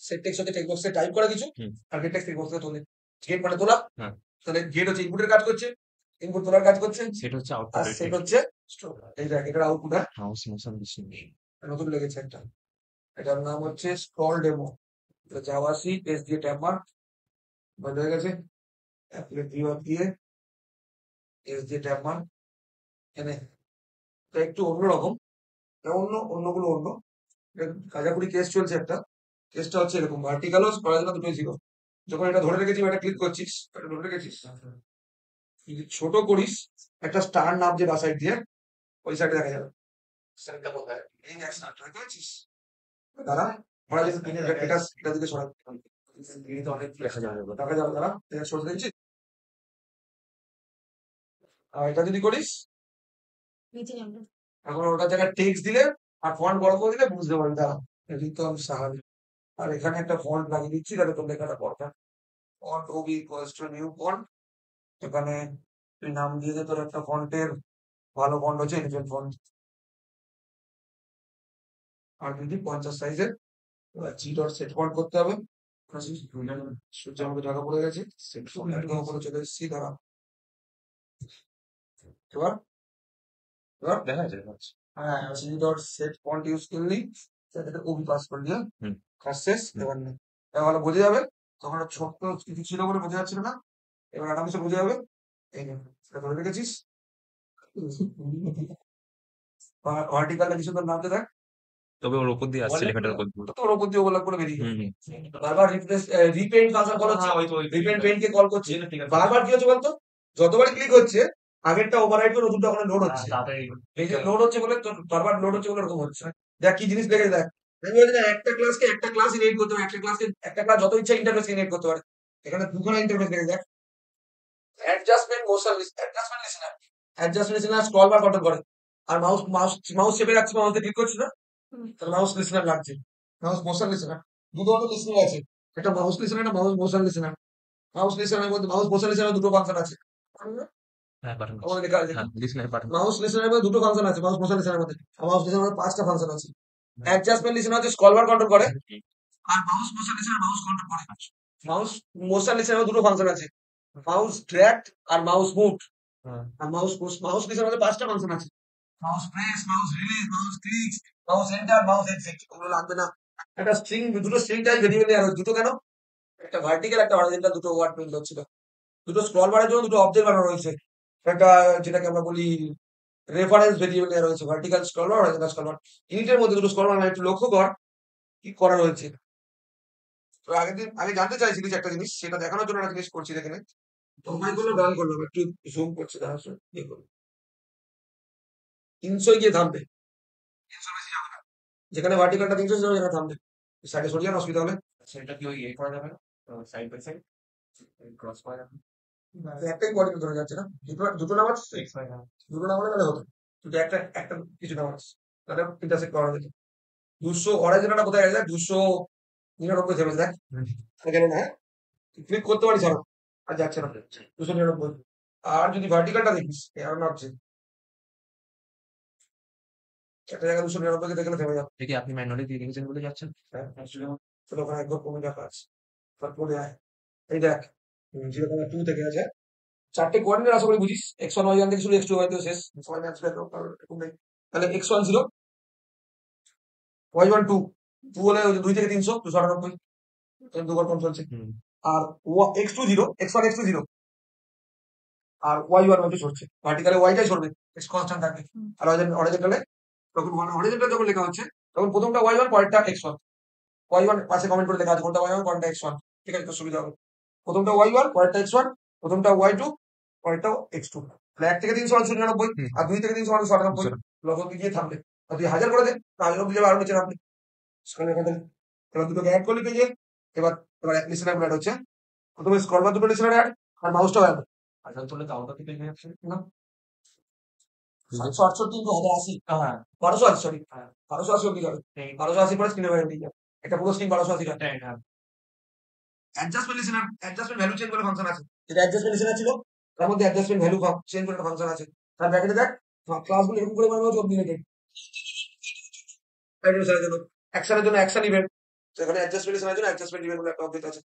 Set text হচ্ছে টেক্সট বক্সে টাইপ করা কিছু, আর গেট টেক্সট টেক্সট বক্সে তোলে। গেট মানে তোলা, হ্যাঁ। তাহলে গেট হচ্ছে ইনপুটের কাজ করছে, ইনপুট তোলার কাজ করছে, সেট হচ্ছে আর আউটপুট। সেট হচ্ছে স্টোর। এই দেখ এটার আউটপুট হাউস মোশন মেশিন নতুন লেগেছে একটা, এটার নাম হচ্ছে স্ক্রল ডেমো। জাভা সি পেজ দিয়ে ট্যাব মার বন্ধ হয়ে গেছে, অ্যাপ্লিকেট ভিউয়ার দিয়ে পেজ দিয়ে ট্যাব মার। এনে এটা একটু অন্যরকম, অন্যগুলো অন্য কাজাকুড়ি কেস চলছে একটা। কেসটা হচ্ছে এরকম, ভার্টিক্যালও করা যায় না, দুটোই ছিল। যখন এটা ধরে রেখেছি এটা ক্লিক করছিস, এটা ধরে রেখেছিস, যদি ছোট করিস একটা স্টার নাম যে বা সাইড দিয়ে ওই সাইডে দেখা যাবে। সাইডটা কোথায় এই অ্যাকশনটা দেখতে পাচ্ছিস, দাঁড়া আমরা যদি এটা দিকে সরাই দেখা যাবে এবার। দেখা যাবে, দাঁড়া এটা সরে দিচ্ছি। আর এটা যদি করিস নিচে নামবে। এখন ওটা জায়গায় টেক্সট দিলে আর ফন্ট বড় করে দিলে বুঝতে পারবি। দাঁড়া রিতম সাহাবি, আর এখানে একটা ফন্ট লাগিয়ে দিচ্ছি তাহলে তোর লেখাটা পড়বে। Font OB equals to new font. এখানে তুই নাম দিয়ে দে তোর একটা ফন্টের, ভালো ফন্ট হচ্ছে এলিফেন্ট ফন্ট, আর যদি 50 সাইজের জি ডট সেট ফন্ট করতে হবে। সূর্য আমাকে ঢাকা পড়ে গেছে, সেট ফন্ট একদম উপরে চলে এসেছি। দাঁড়া এবার এবার দেখা যাচ্ছে দেখা যাচ্ছে। হ্যাঁ G dot set font use করলি সেটাতে ওবি পাস করলি। হ্যাঁ হুম। কাজ শেষ। এবার না এবার ভালো বোঝা যাবে। তখন একটা ছোট্ট কিছু ছিল বলে বোঝা যাচ্ছিল না, এবার আরামসে বোঝা যাবে। এই নে, এটা ধরে রেখেছিস। ভার্টিকালটা কিছু তোর নামতে দেখ, তবে ওর উপর দিয়ে আসছে লেখাটার উপর দিয়ে। তোর ওপর দিয়ে ওভারল্যাপ করে বেরিয়ে হুম যাবে। হুম। বারবার রিপেন্ট ফাংশন কল হচ্ছে, রিপেন্ট পেন্টকে কল করছে। বারবার কি হচ্ছে বলতো, যতবার ক্লিক হচ্ছে আগেরটা ওভাররাইট করে নতুনটা ওখানে লোড হচ্ছে। এই যে লোড হচ্ছে বলে তোর বারবার লোড হচ্ছে বলে এরকম হচ্ছে। দেখ কি জিনিস দেখে দেখ, আমি বলছি না একটা ক্লাসকে একটা ক্লাস ইনহেরিট করতে পারে, একটা ক্লাস যত ইচ্ছা ইন্টারফেস ইনহেরিট করতে পারে। এখানে দুখানা ইন্টারফেস দেখে দেখ, adjustment motion adjustment listener, adjustment listener scroll bar control করে। আর মাউস মাউস মাউস চেপে রাখছি, মাউসে ক্লিক করছি না, তাহলে মাউস লিসেনার লাগছে। মাউস মোশন লিসেনার, দুটো হলো লিসেনার আছে, একটা মাউস লিসেনার, একটা মাউস মোশন লিসেনার। মাউস লিসেনারের মধ্যে মাউস মোশন লিসেনার দুটো ফাংশন আছে। হ্যাঁ বাটন আমাদের লেখা আছে হ্যাঁ লিসনার বাটন। মাউস লিসেনারের মধ্যে দুটো ফাংশন আছে, মাউস মোশন লিসেনারের মধ্যে। আর মাউস লিসেনারের মধ্যে 5টা ফাংশন আছে। অ্যাডজাস্টমেন্ট লিসেনার হচ্ছে স্ক্রল বার কন্ট্রোল করে, আর mouse motion listener mouse control করে। মাউস মোশন লিসেনার দুটো ফাংশন আছে, মাউস ড্র্যাগ আর মাউস মুভ। আর মাউস মাউস লিসেনার মধ্যে 5টা ফাংশন আছে, mouse press, mouse release, mouse click, mouse enter, mouse exit. ওগুলো লাগবে না। একটা স্ট্রিং, দুটো স্ট্রিং টাইপ ভেরিয়েবল দেওয়া রয়েছে, দুটো কেন, একটা ভার্টিক্যাল একটা হরিজন্টাল, দুটো ওয়ার্ড প্রিন্ট হচ্ছিল। দুটো স্ক্রল বারের জন্য দুটো অবজেক্ট বানানো রয়েছে। একটা যেটাকে আমরা বলি রেফারেন্স ভেরিয়েবল দেওয়া রয়েছে, vertical scroll bar, horizontal scroll bar. ইউনিটের মধ্যে দুটো স্ক্রল বার একটু লক্ষ্য কর কি করা রয়েছে। তো আগের দিন আগে জানতে চাইছিলি যে একটা জিনিস, সেটা দেখানোর জন্য একটা জিনিস করছি এখানে। তোমায় করলো রান করলাম, একটু জুম করছে, দেখা দেখুন 300 গিয়ে থামবে, 300 বেশি যাবে না। যেখানে ভার্টিক্যালটা 300 যাবে সেখানে থামবে। সাইডে সরিয়ে আন, অসুবিধা হলে। সেটা কি ওই এ করা যাবে না সাইড বাই সাইড ক্রস করা যাবে একটাই কোঅর্ডিনেট ধরে যাচ্ছে না, দুটো দুটো নাম্বার, দুটো নাম্বার তাহলে হতো, দুটো একটা একটা কিছু নাম্বার তাহলে ইন্টারসেক্ট করা যেত। 200 অরিজিনালটা কোথায় গেছে, 299 থেমে দেখ কেন না, ক্লিক করতে পারিস আরো, আর যাচ্ছে না 299। আর যদি ভার্টিক্যালটা দেখিস আরো নামছে, একটা জায়গায় 299 দেখলে থেমে যাবে। দেখি আপনি ম্যানুয়ালি দিয়ে রেখেছেন বলে যাচ্ছেন। হ্যাঁ চলো ওখানে একবার কমে দেখা আছে, তারপরে আয় এই দেখ 0.2 থেকে আছে। 4টে কোঅর্ডিনেট আশা করি বুঝিস, x1 y1 থেকে শুরু x2 y2 শেষ। সবাই ম্যাথস ব্যাকগ্রাউন্ড এরকম নেই। তাহলে x1 0, y1 2, 2 হলে ওই যে 2 থেকে 300, 298 দুবার কম চলছে। আর x2 0, x1 x2 0, আর y1 y2 সরছে। ভার্টিক্যালে yটাই সরবে, x কনস্ট্যান্ট থাকবে। আর হরিজন্টালে তখন হরিজন্টাল যখন লেখা হচ্ছে তখন প্রথমটা y1 পরেরটা x1। y1 পাশে কমেন্ট করে লেখা আছে কোনটা y1 কোনটা x1, ঠিক আছে, তো সুবিধা হবে। প্রথমটা y1 পরেরটা x1, প্রথমটা y2 পরেরটা x2। তাহলে 1 থেকে 300 99, আর 2 থেকে 300 99। লসন গিয়ে থামবে, আর তুই 1000 করে দে, 1000 অব্দি যাবে, আরো নিচে নামবে। এবার দুটোকে অ্যাড করলি পেজে। এবার এবার এক লিসেনার অ্যাড হচ্ছে, প্রথমে স্ক্রল বার দুটো লিসেনার অ্যাড, আর মাউসটাও অ্যাড। আচ্ছা তাহলে কাউন্টার থেকে পেয়ে যাচ্ছে না 768 ইন্টু 1080, হ্যাঁ 1280, সরি 1280 অব্দি যাবে। 1280 পরে স্ক্রিনে বাইরে দিয়ে যাবে, একটা পুরো স্ক্রিন 1280 টা। হ্যাঁ adjustment listener, adjustment value change করে ফাংশন আছে। যেটা অ্যাডজাস্টমেন্ট লিসেনার ছিল তার মধ্যে অ্যাডজাস্টমেন্ট ভ্যালু চেঞ্জ করে ফাংশন আছে। তার ব্র্যাকেটে দেখ ক্লাসগুলো এরকম করে বানানো হচ্ছে অবলিনেটেড। অ্যাকশনের জন্য অ্যাকশন ইভেন্ট, সেখানে অ্যাডজাস্টমেন্ট লিসেনার জন্য অ্যাডজাস্টমেন্ট ইভেন্ট বলে একটা অবজেক্ট আছে।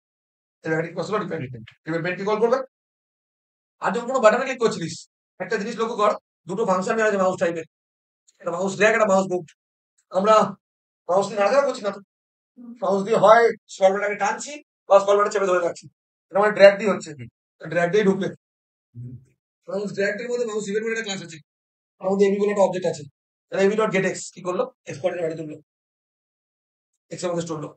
এটা কষ্ট ডিপেন্ড ইভেন্ট কি কল করবে। আর যখন কোনো বাটনে ক্লিক করছিলিস একটা জিনিস লক্ষ্য কর, দুটো ফাংশন নেওয়া আছে মাউস টাইপের, একটা মাউস ড্র্যাগ, একটা মাউস মুভ। আমরা মাউস দিয়ে নাড়াচাড়া করছি না তো, মাউস দিয়ে হয় স্ক্রলবারটাকে টানছি বা স্ক্রলবারটা চেপে ধরে রাখছি, এটা মানে ড্র্যাগ দিয়ে হচ্ছে, ড্র্যাগ দিয়েই ঢুকবে। মাউস ড্র্যাগটির মধ্যে মাউস ইভেন্ট বলে একটা ক্লাস আছে, তার মধ্যে এমনি বলে একটা অবজেক্ট আছে। তাহলে এমনি ডট গেট এক্স কি করলো, এক্স কোঅর্ডিনেট বাইরে তুললো, এক্স এর মধ্যে স্টোরলো।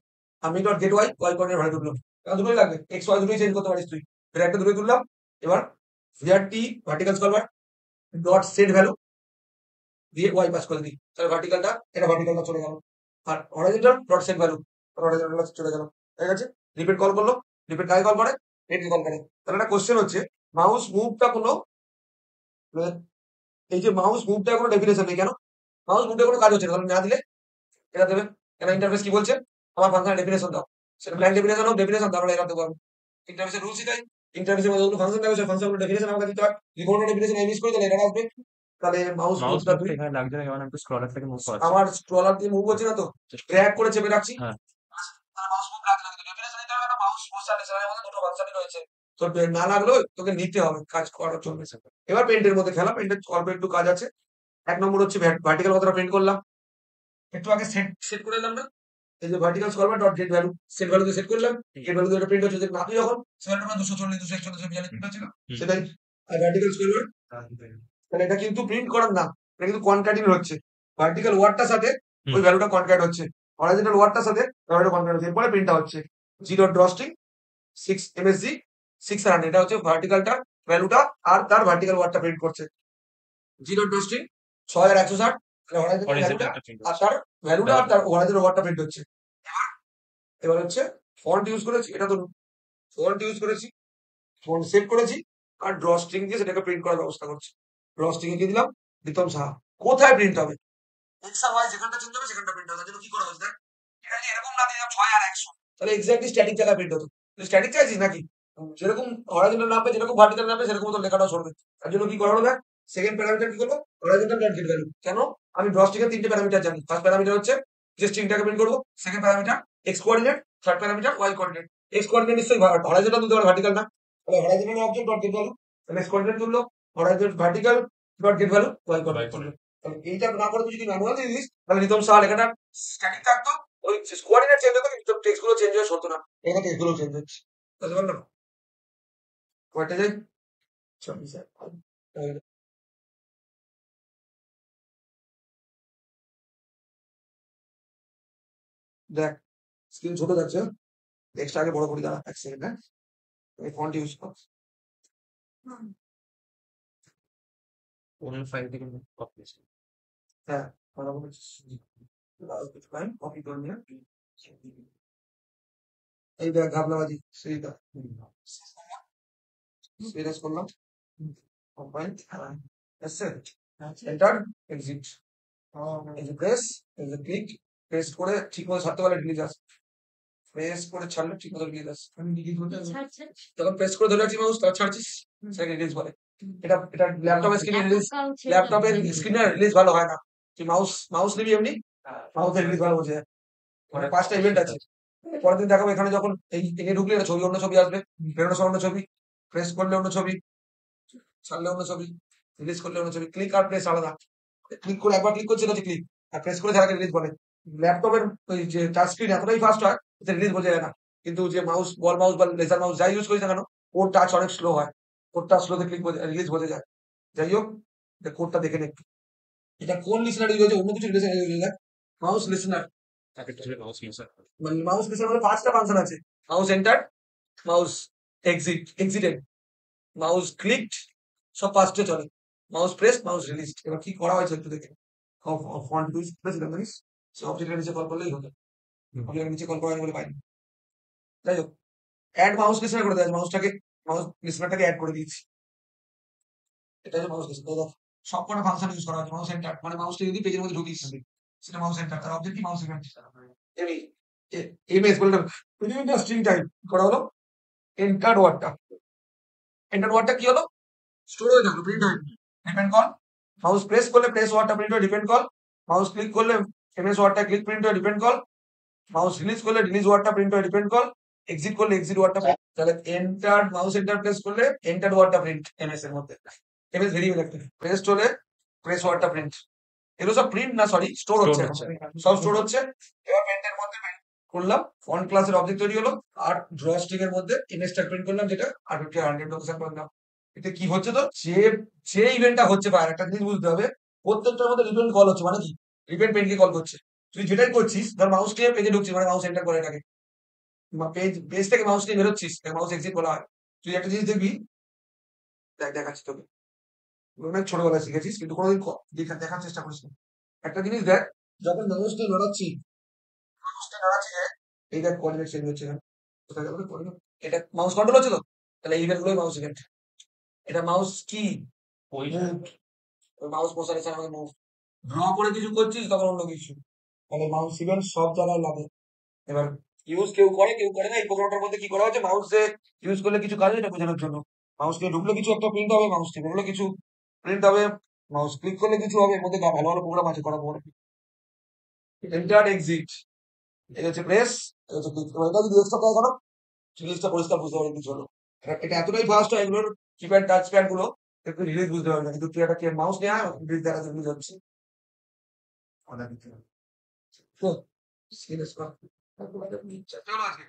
আমি dot get Y, Y coordinate বাইরে তুললো। কারণ দুটোই লাগবে, এক্স ওয়াই দুটোই চেঞ্জ করতে পারিস তুই। ড্র্যাগটা দুটোই তুললাম। এবার VRT vertical scrollbar dot set value দিয়ে ওয়াই পাস করে দিই, তাহলে ভার্টিক্যালটা এটা ভার্টিক্যালটা চলে গেল। আর horizontal dot set value, horizontal চলে গেল, ঠিক আছে। রিপিট কল করলো, রিপিট কাকে কল করে, পেন্টকে কল করে। তাহলে একটা কোশ্চেন হচ্ছে মাউস মুভটা কোনো মানে এই যে মাউস মুভটা কোনো ডেফিনেশন নেই কেন, মাউস মুভটা কোনো কাজ হচ্ছে না, তাহলে না দিলে এটা দেবে কেন। ইন্টারফেস কি বলছে, আমার ফাংশনের ডেফিনেশন দাও, সেটা ব্ল্যাঙ্ক ডেফিনেশন হোক, ডেফিনেশন তাহলে এরা দেবো আমি। ইন্টারফেসের রুলসই তাই, ইন্টারফেসের মধ্যে ফাংশন থাকবে, সেই ফাংশনগুলো ডেফিনেশন আমাকে দিতে হয়। যদি কোনো ডেফিনেশন আমি মিস করি তাহলে এটা আসবে। তাহলে মাউস মাউস মুভটা মুভটা এখানে লাগছে না, কারণ আমি স্ক্রলারটাকে মুভ করাচ্ছি। আমার স্ক্রলার দিয়ে মুভ হচ্ছে না তো, Just- ড্র্যাগ করে চেপে রাখছি, হ্যাঁ, তাহলে মাউস মুভ লাগছে না, কিন্তু ডেফিনেশন দিতে হবে না। মাউস মোশনের মধ্যে দুটো ফাংশনই রয়েছে, তোর না লাগলেও তোকে নিতে হবে, কাজ করার জন্য। এবার পেন্টের মধ্যে খেলা, পেন্টের অল্প একটু কাজ আছে। এক নম্বর হচ্ছে ভার্টিক্যাল কতটা প্রিন্ট করলাম, একটু আগে সেট সেট করে এলাম না, এই যে vertical scrollbar dot get value, set value দিয়ে সেট করলাম, গেট ভ্যালু দিয়ে প্রিন্ট হচ্ছে, যে মাপি যখন 240 241 প্রিন্ট হচ্ছিল, সেটাই। আর ভার্টিক্যাল স্কলবার, তাহলে এটা কিন্তু প্রিন্ট করার না, এটা কিন্তু কনক্যাটিন হচ্ছে। ভার্টিক্যাল ওয়ার্ডটার সাথে ওই ভ্যালুটা কনক্যাট হচ্ছে, হরাইজন্টাল ওয়ার্ডটার সাথে ভ্যালুটা কনক্যাট হচ্ছে, এরপরে প্রিন্টটা হচ্ছে 0 ড্রস্টিং 6 MSG 600, এটা হচ্ছে ভার্টিক্যালটা ভ্যালুটা, আর তার ভার্টিক্যাল ওয়ার্ডটা প্রিন্ট করছে 0 ড্রস্টিং 6 আর 160, তাহলে হরাইজন্টাল ভ্যালুটা horizontal print আর হচ্ছে। তার ভ্যালুটা আর তার হরাইজন্টাল ওয়ার্ডটা প্রিন্ট হচ্ছে। এবার হচ্ছে ফন্ট ইউজ করেছি, এটা তো ফন্ট ইউজ করেছি, ফন্ট সেভ করেছি, আর ড্র স্ট্রিং দিয়ে সেটাকে প্রিন্ট করার ব্যবস্থা করছি। ড্র স্ট্রিং এ কি দিলাম, প্রীতম সাহা। কোথায় প্রিন্ট হবে, এক্স আর ওয়াই যেখানটা চেঞ্জ হবে সেখানটা প্রিন্ট হবে। তার জন্য কি করা হচ্ছে দেখ, এটা যদি এরকম না দিয়ে 6 আর 100, তাহলে এক্স্যাক্টলি স্ট্যাটিক জায়গায় প্রিন্ট হতো। তুই স্ট্যাটিক চাইছিস নাকি, যেরকম হরাইজন্টাল নামবে, যেরকম ভার্টিক্যাল নামবে, সেরকম তো লেখাটাও সরবে। তার জন্য কি করা হলো দেখ, সেকেন্ড প্যারামিটার কি করবো, হরাইজন্টাল ডট গেট ভ্যালু। কেন, আমি ড্র স্ট্রিং এর 3টে প্যারামিটার জানি। ফার্স্ট প্যারামিটার হচ্ছে যে স্ট্রিংটাকে প্রিন্ট করবো, second parameter X coordinate, third parameter Y coordinate. X coordinate নিশ্চয়ই হরাইজন্টাল দিতে পারে, ভার্টিক্যাল না, তাহলে horizontal object dot get value, তাহলে এক্স কোঅর্ডিনেট তুললো, horizontal vertical dot get value Y coordinate তুললো। তাহলে এইটা না করে তুই যদি ম্যানুয়াল দিয়ে দিস, তাহলে রিতম সাহা লেখাটা স্ট্যাটিক থাকতো, ওই কোঅর্ডিনেট চেঞ্জ হতো কিন্তু টেক্সট গুলো চেঞ্জ হয়ে হতো না। এখানে টেক্সট গুলো চেঞ্জ হচ্ছে, বুঝতে পারলাম। কয়টা যাই, দেখ স্ক্রিন ছোট যাচ্ছে, টেক্সট আগে বড় করি, দাঁড়া 1 সেকেন্ড। হ্যাঁ, আমি ফন্ট ইউজ কর, অন্য ফাইল থেকে কপি আছে। হ্যাঁ ভালো করে কপি করে নিয়ে এই দেখ ঘাবলাবাজি সেইটা সিরিয়াস করলাম, কম্পাইল এসে এন্টার এক্সিট, এই যে প্রেস, এই যে ক্লিক, প্রেস করে ঠিক মতো ছাড়তে পারলে ডিলিট আসে, প্রেস করে ছাড়লে ঠিক মতো ডিলিট আসে। আমি ডিলিট করতে যখন প্রেস করে ধরে রাখছি মাউস, তখন ছাড়ছিস, সেটাকে রিলিজ বলে। এটা এটা ল্যাপটপের স্ক্রিনে রিলিজ, ল্যাপটপের স্ক্রিনে রিলিজ ভালো হয় না। তুই মাউস নিবি এমনি, মাউসের রিলিজ ভালো বোঝা যায়। মানে 5টা ইভেন্ট আছে, পরের দিন দেখাবো। এখানে যখন এই ঢুকলে একটা ছবি, অন্য ছবি আসবে, বেরোনোর সময় অন্য ছবি, প্রেস করলে অন্য ছবি, ছাড়লে অন্য ছবি, রিলিজ করলে অন্য ছবি। ক্লিক আর প্রেস আলাদা, ক্লিক করে একবার ক্লিক করছে হচ্ছে ক্লিক, আর প্রেস করে ছাড়াকে রিলিজ বলে। ল্যাপটপের ওই যে টাচ স্ক্রিন এতটাই ফাস্ট হয় যে রিলিজ বোঝা যায় না, কিন্তু যে মাউস, বল মাউস বা লেজার মাউস যাই ইউজ করিস না কেন, ওর টাচ অনেক স্লো হয়, ওর টাচ স্লোতে ক্লিক রিলিজ বোঝা যায়। যাই হোক, কোডটা দেখে নে একটু, এটা কোন লিসনার ইউজ হয়েছে, অন্য কিছু লিসনার ইউজ হয়েছে, মাউস লিসনার। Mouse user. মানে মাউস লিসনার মানে 5টা ফাংশন আছে, mouse enter, mouse exited, mouse clicked, সব 5টে চলে। Mouse press, mouse release. এবার কি করা হয়েছে একটু দেখে, ফন্ট ইউজ করেছিলাম জানিস, সে অবজেক্টের নিচে কল করলেই হতো, অবজেক্টের নিচে কল করা বলে পাইনি। যাই হোক, অ্যাড মাউস লিসনার করে দেয়, মাউসটাকে, মাউস লিসনারটাকে অ্যাড করে দিয়েছি। এটা হচ্ছে মাউস লিসনার। সব কটা ফাংশন ইউজ করা হয়েছে। মাউস এন্টার মানে মাউসটা যদি পেজের মধ্যে ঢুকিস, সেটা মাউস এন্টার, তার অবজেক্ট কি মাউস ইভেন্ট। এমনি এমএস বলতে বিভিন্ন স্ট্রিং টাইপ করা হলো। এন্টার ওয়ার্ডটা, এন্টার ওয়ার্ডটা কি হলো, স্টোর হয়ে থাকলো, প্রিন্ট হয়ে ডিপেন্ড কল। মাউস প্রেস করলে প্রেস ওয়ার্ডটা প্রিন্ট হয়, ডিপেন্ড কল। মাউস ক্লিক করলে এমএস ওয়ার্ডটা ক্লিক প্রিন্ট হয়, ডিপেন্ড কল। মাউস রিলিজ করলে রিলিজ ওয়ার্ডটা প্রিন্ট হয়, ডিপেন্ড কল। এক্সিট করলে এক্সিট ওয়ার্ডটা প্রিন্ট। তাহলে এন্টার, মাউস এন্টার প্রেস করলে এন্টার ওয়ার্ডটা প্রিন্ট এমএস এর মধ্যে, এমএস ভেরিয়েবল একটা প্রেস হলে প্রেস ওয়ার্ডটা প্রিন্ট। এগুলো সব প্রিন্ট না, সরি স্টোর হচ্ছে, সব স্টোর হচ্ছে। এবার পেন্টের মধ্যে করলাম, ফন্ট ক্লাসের অবজেক্ট তৈরি হলো, আর ড্র স্ট্রিং এর মধ্যে ইমেজটা প্রিন্ট করলাম, যেটা আর 100 লোকেশন করলাম। এতে কি হচ্ছে, তো যে ইভেন্টটা হচ্ছে, বা একটা জিনিস বুঝতে হবে, প্রত্যেকটার মধ্যে রিপেন্ট কল হচ্ছে, মানে কি রিপেন্ট পেনকে কল করছে। তুই যেটাই করছিস, ধর মাউস নিয়ে পেজে ঢুকছিস, মানে মাউস এন্টার করে এটাকে, পেজ থেকে মাউস নিয়ে বেরোচ্ছিস, মাউস এক্সিট বলা হয়। তুই একটা জিনিস দেখবি, দেখাচ্ছি তোকে, অনেক ছোটবেলায় শিখেছিস কিন্তু কোনোদিন দেখার চেষ্টা করিস না। একটা জিনিস দেখ, যখন মাউস নিয়ে বেরোচ্ছি, মাউসটা নাড়াচ্ছি যে এই দেখ কোঅর্ডিনেট চেঞ্জ হচ্ছে এখানে। কোথায় গেল কোঅর্ডিনেট? এটা মাউস কন্ট্রোল হচ্ছে তো? তাহলে এই ইভেন্ট গুলোই মাউস ইভেন্ট। এটা মাউস কি? পজিশন। মুভ। ওই মাউস পোসার আমাকে মুভ। ড্র করে কিছু করছিস তখন অন্য কিছু। তাহলে মাউস ইভেন্ট সব জায়গায় লাগে। এবার ইউজ কেউ করে কেউ করে না। এই প্রোগ্রামটার মধ্যে কি করা হচ্ছে, মাউসে ইউজ করলে কিছু কাজ হয় এটা বোঝানোর জন্য। মাউস দিয়ে ঢুকলে কিছু একটা প্রিন্ট হবে, মাউস থেকে বেরোলে কিছু প্রিন্ট হবে, মাউস ক্লিক করলে কিছু হবে। এর মধ্যে ভালো ভালো প্রোগ্রাম আছে করা পরে। এন্টার এক্সিট, এটা হচ্ছে প্রেস, এটা হচ্ছে ক্লিক। এবার এটা যদি ডেস্কটপ দেয় করো, জিনিসটা পরিষ্কার বুঝতে পারবে কিছু হলো। এটা এতটাই ফাস্ট হয়, এগুলোর কিপ্যাড টাচ প্যাড গুলো একটু রিলিজ বুঝতে পারবে না, কিন্তু তুই একটা মাউস নিয়ে আয়, রিলিজ দেখা রিলিজ হচ্ছে। অনেক কিছু। তো সিরিয়াস কথা চলো আজকে